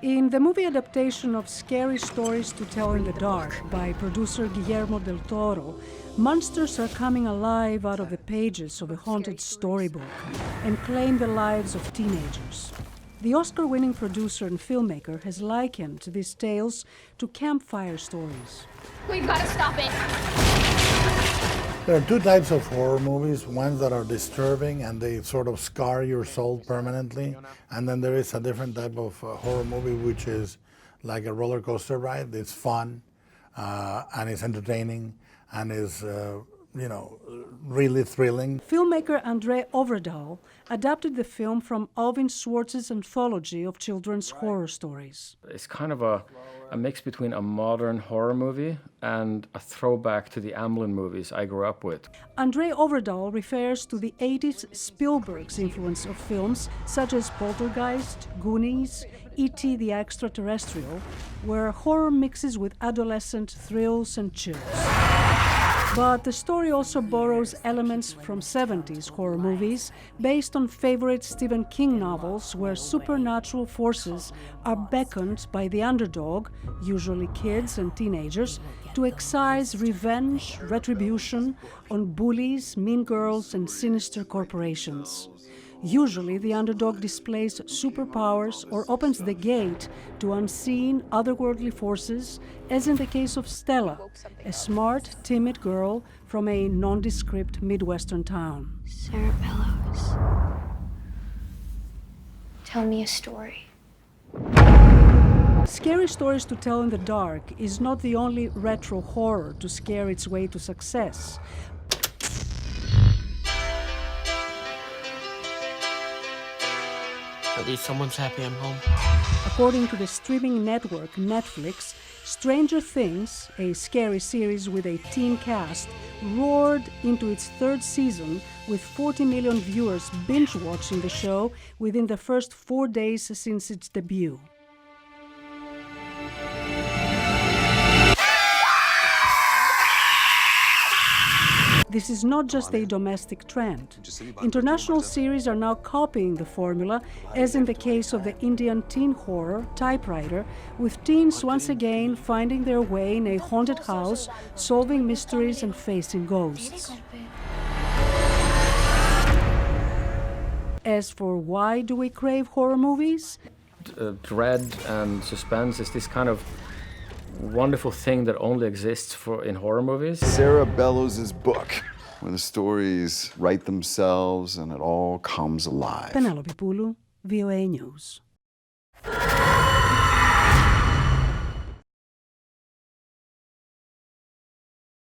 In the movie adaptation of Scary Stories to Tell in the Dark by producer Guillermo Del Toro, monsters are coming alive out of the pages of a haunted storybook and claim the lives of teenagers. The Oscar-winning producer and filmmaker has likened these tales to campfire stories. We've got to stop it. There are two types of horror movies, ones that are disturbing and they sort of scar your soul permanently, and then there is a different type of horror movie which is like a roller coaster ride. It's fun and it's entertaining and is really thrilling. Filmmaker André Øvredal adapted the film from Alvin Schwartz's anthology of children's horror stories. It's kind of a mix between a modern horror movie and a throwback to the Amblin movies I grew up with. André Øvredal refers to the 80s Spielberg's influence of films such as Poltergeist, Goonies, E.T. the Extraterrestrial, where horror mixes with adolescent thrills and chills. But the story also borrows elements from 70s horror movies based on favorite Stephen King novels where supernatural forces are beckoned by the underdog, usually kids and teenagers, to exercise revenge, retribution on bullies, mean girls, and sinister corporations. Usually, the underdog displays superpowers or opens the gate to unseen, otherworldly forces, as in the case of Stella, a smart, timid girl from a nondescript Midwestern town. Sarah Bellows, tell me a story. Scary Stories to Tell in the Dark is not the only retro horror to scare its way to success. At least someone's happy I'm home. According to the streaming network Netflix, Stranger Things, a scary series with a teen cast, roared into its third season with 40 million viewers binge-watching the show within the first 4 days since its debut. This is not just a domestic trend. International series are now copying the formula, as in the case of the Indian teen horror Typewriter, with teens once again finding their way in a haunted house, solving mysteries and facing ghosts. As for why do we crave horror movies? Dread and suspense is this kind of wonderful thing that only exists in horror movies. Sarah Bellows' book, where the stories write themselves and it all comes alive. Penelope Poulou, VOA News.